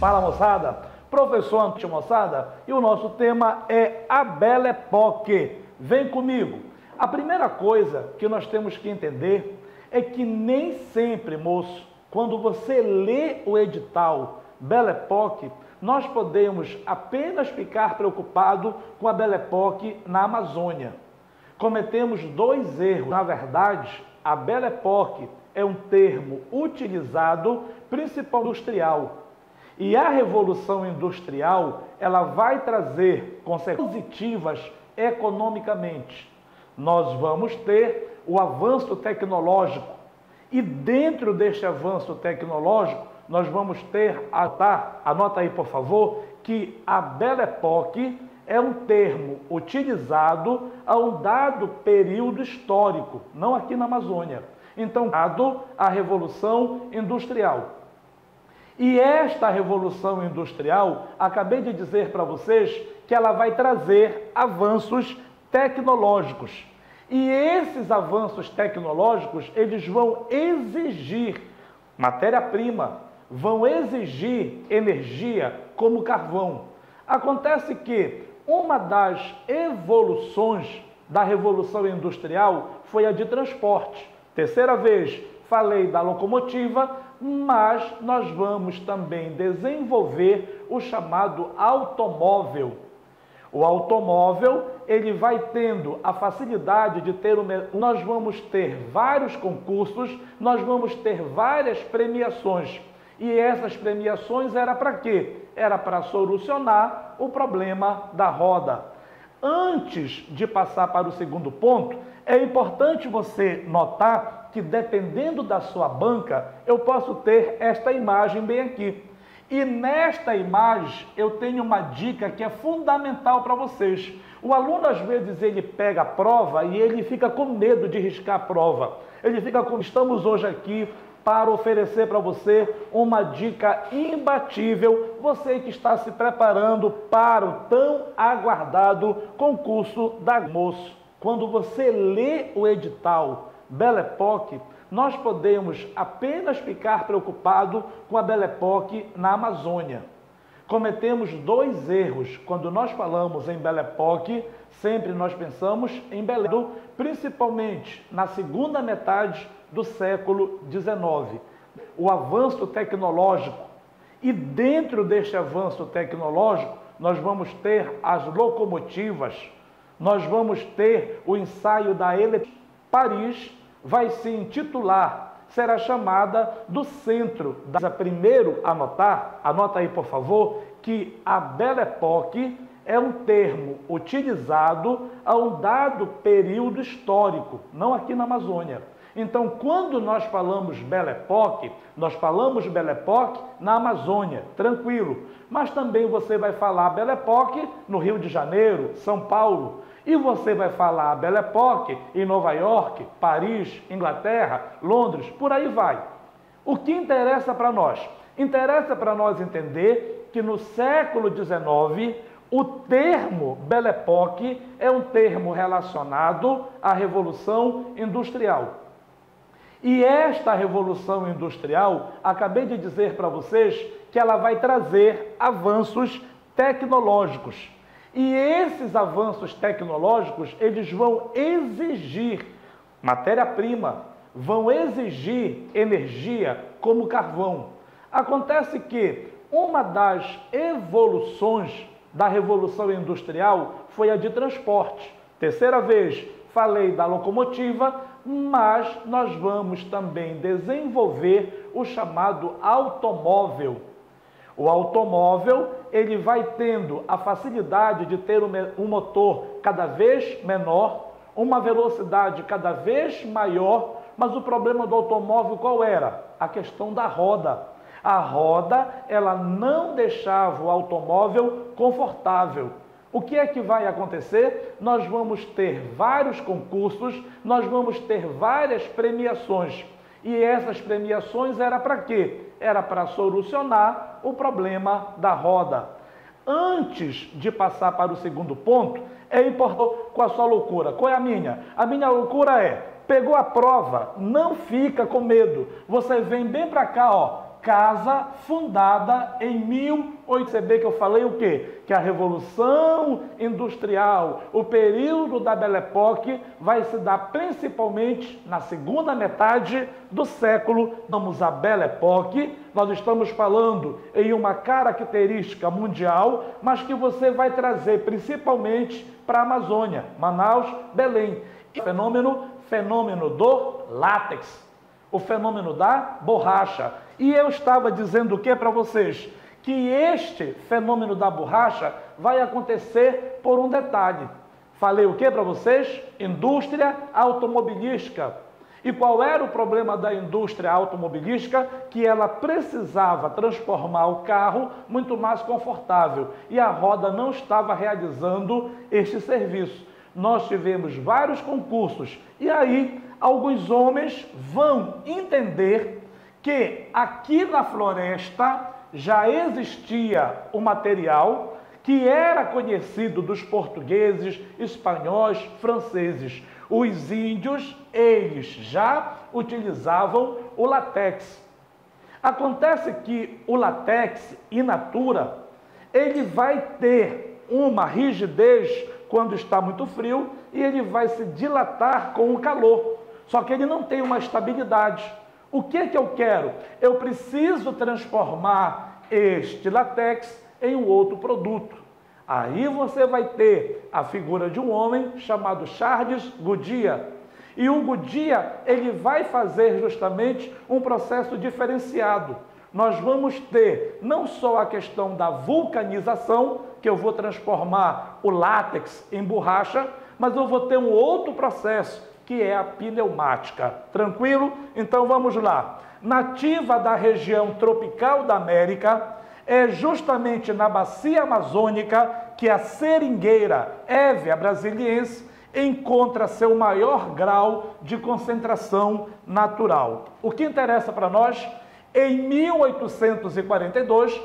Fala, moçada, professor Antônio, moçada, e o nosso tema é a Belle Époque. Vem comigo. A primeira coisa que nós temos que entender é que nem sempre, moço, quando você lê o edital Belle Époque, nós podemos apenas ficar preocupados com a Belle Époque na Amazônia. Cometemos dois erros. Na verdade, a Belle Époque é um termo utilizado principalmente industrial. E a Revolução Industrial, ela vai trazer consequências positivas economicamente. Nós vamos ter o avanço tecnológico. E dentro deste avanço tecnológico, nós vamos ter, anota aí por favor, que a Belle Époque é um termo utilizado a um dado período histórico, não aqui na Amazônia. Então, dado a Revolução Industrial. E esta Revolução Industrial, acabei de dizer para vocês que ela vai trazer avanços tecnológicos. E esses avanços tecnológicos, eles vão exigir matéria-prima, vão exigir energia como carvão. Acontece que uma das evoluções da Revolução Industrial foi a de transporte. Terceira vez, falei da locomotiva, mas nós vamos também desenvolver o chamado automóvel. O automóvel, ele vai tendo a facilidade de ter nós vamos ter vários concursos, nós vamos ter várias premiações. E essas premiações era para quê? Era para solucionar o problema da roda. Antes de passar para o segundo ponto, é importante você notar que dependendo da sua banca, eu posso ter esta imagem bem aqui. E nesta imagem eu tenho uma dica que é fundamental para vocês. O aluno às vezes ele pega a prova e ele fica com medo de riscar a prova. Ele fica com... Estamos hoje aqui para oferecer para você uma dica imbatível, você que está se preparando para o tão aguardado concurso da moço. Quando você lê o edital Belle Époque, nós podemos apenas ficar preocupados com a Belle Époque na Amazônia. Cometemos dois erros. Quando nós falamos em Belle Époque, sempre nós pensamos em Belém, principalmente na segunda metade do século XIX. O avanço tecnológico. E dentro deste avanço tecnológico, nós vamos ter as locomotivas, nós vamos ter o ensaio da Paris vai se intitular, será chamada do centro. Primeiro, anota aí por favor, que a Belle Époque é um termo utilizado a um dado período histórico, não aqui na Amazônia. Então, quando nós falamos Belle Époque, nós falamos Belle Époque na Amazônia, tranquilo. Mas também você vai falar Belle Époque no Rio de Janeiro, São Paulo. E você vai falar Belle Époque em Nova York, Paris, Inglaterra, Londres, por aí vai. O que interessa para nós? Interessa para nós entender que no século XIX, o termo Belle Époque é um termo relacionado à Revolução Industrial. E esta Revolução Industrial, acabei de dizer para vocês que ela vai trazer avanços tecnológicos. E esses avanços tecnológicos, eles vão exigir matéria-prima, vão exigir energia como carvão. Acontece que uma das evoluções da Revolução Industrial foi a de transporte. Terceira vez, falei da locomotiva, mas nós vamos também desenvolver o chamado automóvel. O automóvel, ele vai tendo a facilidade de ter um motor cada vez menor, uma velocidade cada vez maior, mas o problema do automóvel qual era? A questão da roda. A roda, ela não deixava o automóvel confortável. O que é que vai acontecer? Nós vamos ter vários concursos, nós vamos ter várias premiações. E essas premiações era para quê? Era para solucionar o problema da roda. Antes de passar para o segundo ponto, é importante com a sua loucura. Qual é a minha? A minha loucura é, pegou a prova, não fica com medo. Você vem bem para cá, ó, casa fundada em 1800. Perceber que eu falei o quê? Que a Revolução Industrial, o período da Belle Époque, vai se dar principalmente na segunda metade do século. Vamos à Belle Époque, nós estamos falando em uma característica mundial, mas que você vai trazer principalmente para a Amazônia, Manaus, Belém. E fenômeno do látex, o fenômeno da borracha. E eu estava dizendo o que para vocês? Que este fenômeno da borracha vai acontecer por um detalhe. Falei o que para vocês? Indústria automobilística. E qual era o problema da indústria automobilística? Que ela precisava transformar o carro muito mais confortável. E a roda não estava realizando este serviço. Nós tivemos vários concursos. E aí, alguns homens vão entender que aqui na floresta já existia o material que era conhecido dos portugueses, espanhóis, franceses. Os índios, eles já utilizavam o látex. Acontece que o látex in natura, ele vai ter uma rigidez quando está muito frio e ele vai se dilatar com o calor. Só que ele não tem uma estabilidade. O que eu quero? Eu preciso transformar este látex em um outro produto. Aí você vai ter a figura de um homem chamado Charles Goodyear. E o Goodyear, ele vai fazer justamente um processo diferenciado. Nós vamos ter não só a questão da vulcanização, que eu vou transformar o látex em borracha, mas eu vou ter um outro processo, que é a pneumática. Tranquilo? Então vamos lá. Nativa da região tropical da América, é justamente na bacia amazônica que a seringueira Hevea brasiliense encontra seu maior grau de concentração natural. O que interessa para nós, em 1842,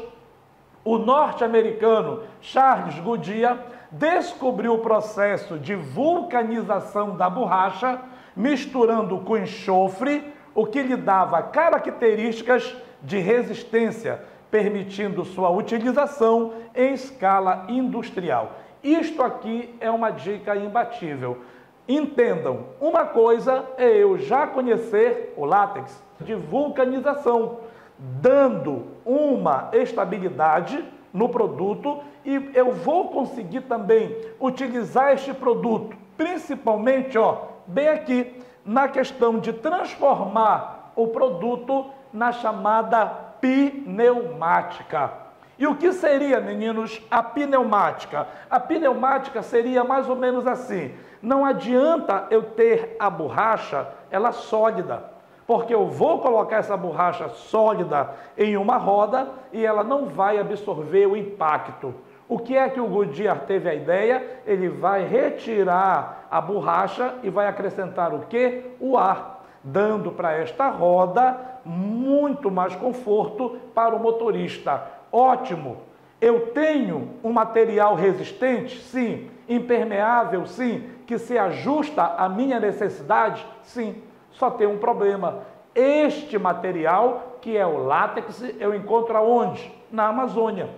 o norte-americano Charles Goodyear descobriu o processo de vulcanização da borracha, misturando com enxofre, o que lhe dava características de resistência, permitindo sua utilização em escala industrial. Isto aqui é uma dica imbatível. Entendam, uma coisa é eu já conhecer o látex de vulcanização, dando uma estabilidade no produto, e eu vou conseguir também utilizar este produto, principalmente, bem aqui, na questão de transformar o produto na chamada pneumática. E o que seria, meninos, a pneumática? A pneumática seria mais ou menos assim: não adianta eu ter a borracha, ela sólida, porque eu vou colocar essa borracha sólida em uma roda e ela não vai absorver o impacto. O que é que o Goodyear teve a ideia? Ele vai retirar a borracha e vai acrescentar o quê? O ar, dando para esta roda muito mais conforto para o motorista. Ótimo! Eu tenho um material resistente? Sim. Impermeável? Sim. Que se ajusta à minha necessidade? Sim. Só tem um problema. Este material, que é o látex, eu encontro aonde? Na Amazônia.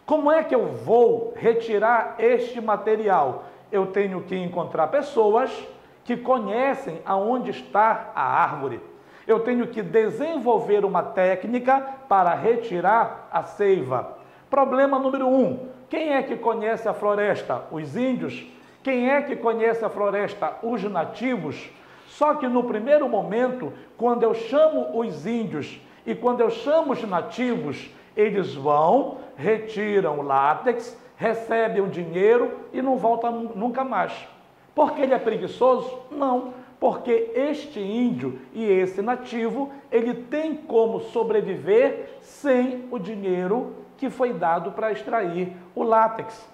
Como é que eu vou retirar este material? Eu tenho que encontrar pessoas que conhecem aonde está a árvore. Eu tenho que desenvolver uma técnica para retirar a seiva. Problema número 1. Quem é que conhece a floresta? Os índios. Quem é que conhece a floresta? Os nativos. Só que no primeiro momento, quando eu chamo os índios e quando eu chamo os nativos, eles vão, retiram o látex, recebem o dinheiro e não voltam nunca mais. Porque ele é preguiçoso? Não. Porque este índio e esse nativo, ele tem como sobreviver sem o dinheiro que foi dado para extrair o látex.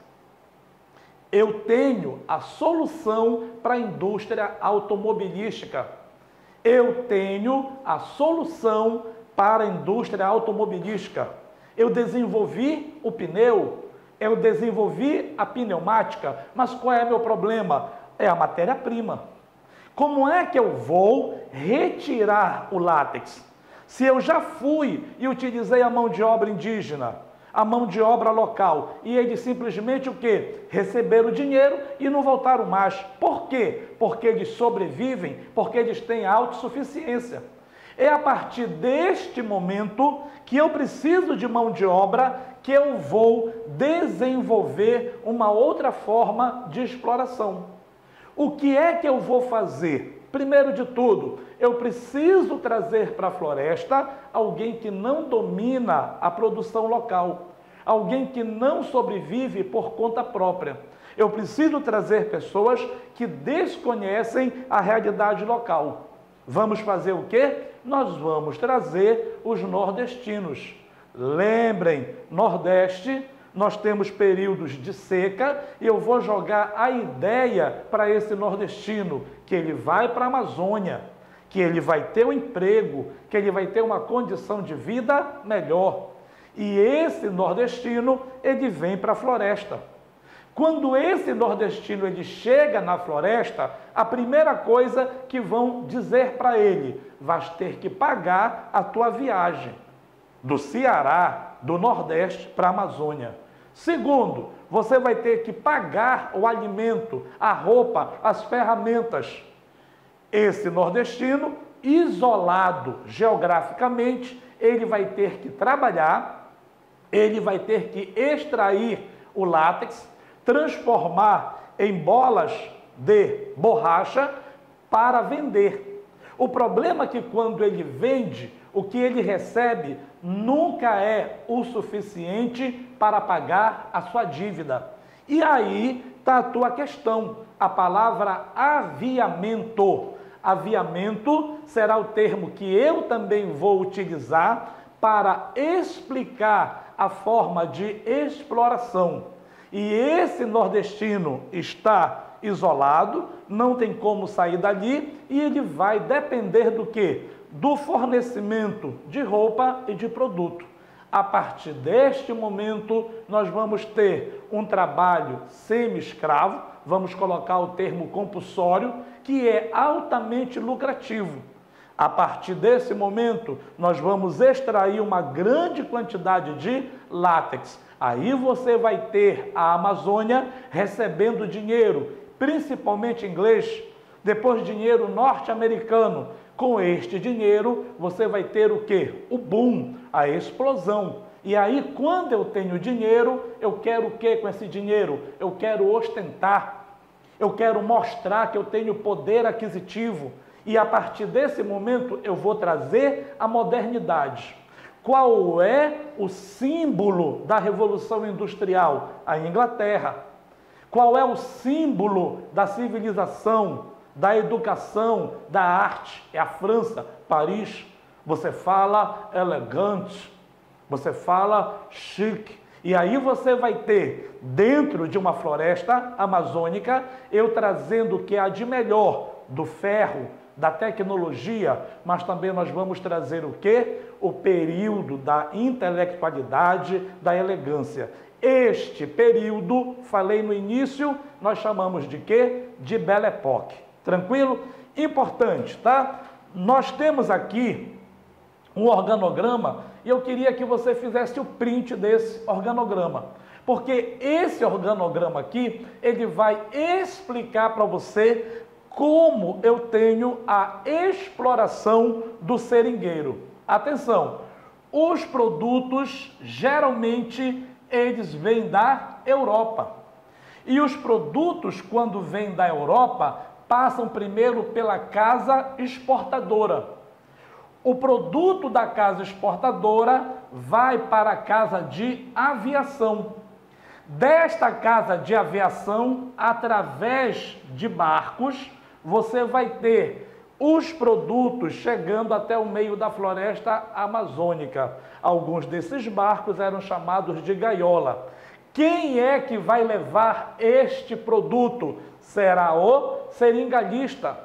Eu tenho a solução para a indústria automobilística. Eu tenho a solução para a indústria automobilística. Eu desenvolvi o pneu, eu desenvolvi a pneumática, mas qual é o meu problema? É a matéria-prima. Como é que eu vou retirar o látex? Se eu já fui e utilizei a mão de obra indígena, a mão de obra local, e eles simplesmente o quê? Receberam o dinheiro e não voltaram mais. Por quê? Porque eles sobrevivem, porque eles têm autossuficiência. É a partir deste momento que eu preciso de mão de obra que eu vou desenvolver uma outra forma de exploração. O que é que eu vou fazer? Primeiro de tudo, eu preciso trazer para a floresta alguém que não domina a produção local, alguém que não sobrevive por conta própria. Eu preciso trazer pessoas que desconhecem a realidade local. Vamos fazer o quê? Nós vamos trazer os nordestinos. Lembrem, Nordeste, nós temos períodos de seca e eu vou jogar a ideia para esse nordestino, que ele vai para a Amazônia, que ele vai ter um emprego, que ele vai ter uma condição de vida melhor. E esse nordestino, ele vem para a floresta. Quando esse nordestino ele chega na floresta, a primeira coisa que vão dizer para ele, vais ter que pagar a tua viagem do Ceará, do Nordeste para a Amazônia. Segundo, você vai ter que pagar o alimento, a roupa, as ferramentas. Esse nordestino, isolado geograficamente, ele vai ter que trabalhar, ele vai ter que extrair o látex, transformar em bolas de borracha para vender. O problema é que quando ele vende, o que ele recebe nunca é o suficiente para pagar a sua dívida. E aí está a tua questão, a palavra aviamento. Aviamento será o termo que eu também vou utilizar para explicar a forma de exploração. E esse nordestino está isolado, não tem como sair dali e ele vai depender do quê? Do fornecimento de roupa e de produto. A partir deste momento, nós vamos ter um trabalho semi-escravo, vamos colocar o termo compulsório, que é altamente lucrativo. A partir desse momento, nós vamos extrair uma grande quantidade de látex. Aí você vai ter a Amazônia recebendo dinheiro, principalmente inglês, depois dinheiro norte-americano. Com este dinheiro, você vai ter o quê? O boom, a explosão. E aí, quando eu tenho dinheiro, eu quero o quê com esse dinheiro? Eu quero ostentar, eu quero mostrar que eu tenho poder aquisitivo. E a partir desse momento, eu vou trazer a modernidade. Qual é o símbolo da Revolução Industrial? A Inglaterra. Qual é o símbolo da civilização, da educação, da arte? É a França, Paris. Você fala elegante, você fala chique. E aí você vai ter, dentro de uma floresta amazônica, eu trazendo o que há de melhor do ferro, da tecnologia, mas também nós vamos trazer o quê? O período da intelectualidade, da elegância. Este período, falei no início, nós chamamos de quê? De Belle Époque. Tranquilo? Importante, tá? Nós temos aqui um organograma e eu queria que você fizesse o print desse organograma. Porque esse organograma aqui, ele vai explicar para você como eu tenho a exploração do seringueiro. Atenção, os produtos geralmente eles vêm da Europa. E os produtos, quando vêm da Europa, passam primeiro pela casa exportadora. O produto da casa exportadora vai para a casa de aviação. Desta casa de aviação, através de barcos, você vai ter os produtos chegando até o meio da floresta amazônica. Alguns desses barcos eram chamados de gaiola. Quem é que vai levar este produto? Será o seringalista.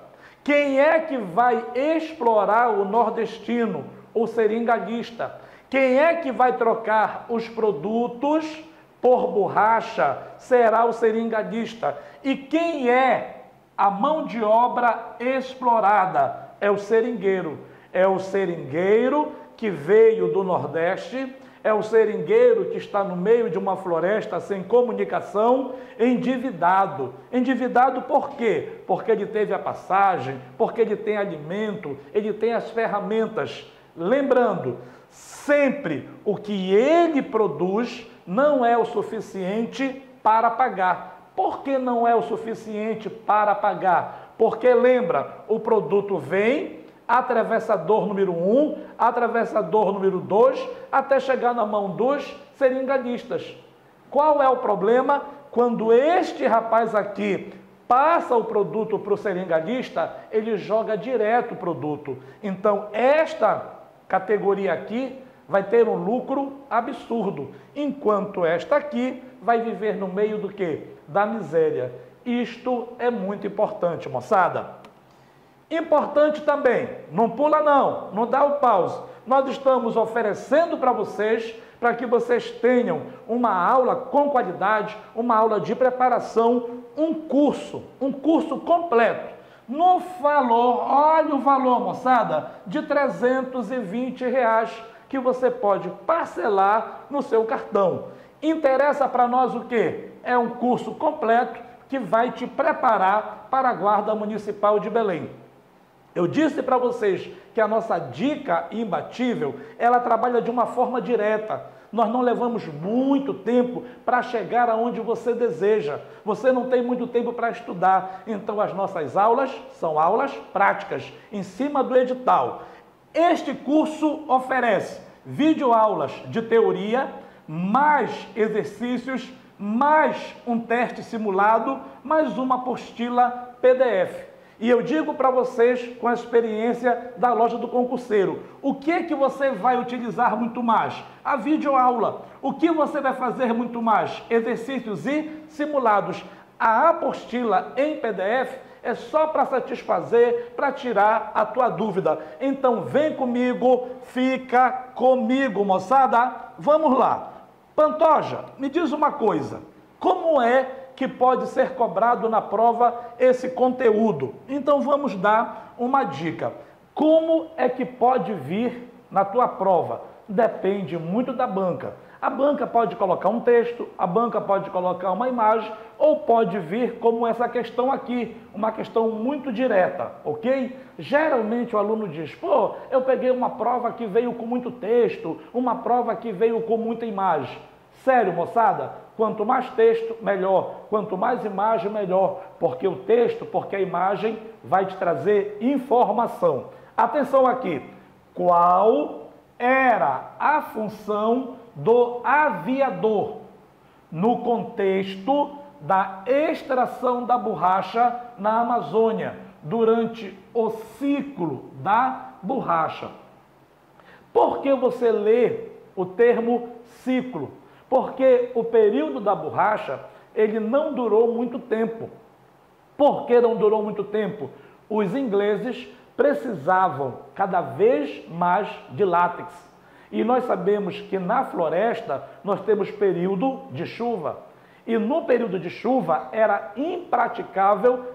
Quem é que vai explorar o nordestino? O seringalista. Quem é que vai trocar os produtos por borracha? Será o seringalista. E quem é a mão de obra explorada? É o seringueiro. É o seringueiro que veio do Nordeste, é o seringueiro que está no meio de uma floresta sem comunicação, endividado. Endividado por quê? Porque ele teve a passagem, porque ele tem alimento, ele tem as ferramentas. Lembrando, sempre o que ele produz não é o suficiente para pagar. Por que não é o suficiente para pagar? Porque lembra, o produto vem, atravessador número 1, atravessador número 2, até chegar na mão dos seringanistas. Qual é o problema? Quando este rapaz aqui passa o produto para o seringalista, ele joga direto o produto. Então, esta categoria aqui vai ter um lucro absurdo, enquanto esta aqui vai viver no meio do quê? Da miséria. Isto é muito importante, moçada. Importante também, não pula não dá o pause. Nós estamos oferecendo para vocês, para que vocês tenham uma aula com qualidade, uma aula de preparação, um curso completo. No valor, olha o valor, moçada, de R$320, que você pode parcelar no seu cartão. Interessa para nós o quê? É um curso completo que vai te preparar para a Guarda Municipal de Belém. Eu disse para vocês que a nossa dica imbatível, ela trabalha de uma forma direta. Nós não levamos muito tempo para chegar aonde você deseja. Você não tem muito tempo para estudar. Então, as nossas aulas são aulas práticas, em cima do edital. Este curso oferece videoaulas de teoria, mais exercícios, mais um teste simulado, mais uma apostila PDF. E eu digo para vocês, com a experiência da loja do concurseiro, o que é que você vai utilizar muito mais? A videoaula. O que você vai fazer muito mais? Exercícios e simulados. A apostila em PDF é só para satisfazer, para tirar a tua dúvida. Então vem comigo, fica comigo, moçada. Vamos lá. Pantoja, me diz uma coisa. Como é que pode ser cobrado na prova esse conteúdo? Então vamos dar uma dica. Como é que pode vir na tua prova? Depende muito da banca. A banca pode colocar um texto, a banca pode colocar uma imagem, ou pode vir como essa questão aqui, uma questão muito direta, ok? Geralmente o aluno diz, pô, eu peguei uma prova que veio com muito texto, uma prova que veio com muita imagem. Sério, moçada? Quanto mais texto, melhor. Quanto mais imagem, melhor. Porque o texto, porque a imagem vai te trazer informação. Atenção aqui. Qual era a função do aviador no contexto da extração da borracha na Amazônia, durante o ciclo da borracha? Por que você lê o termo ciclo? Porque o período da borracha, ele não durou muito tempo. Por que não durou muito tempo? Os ingleses precisavam cada vez mais de látex. E nós sabemos que na floresta nós temos período de chuva. E no período de chuva era impraticável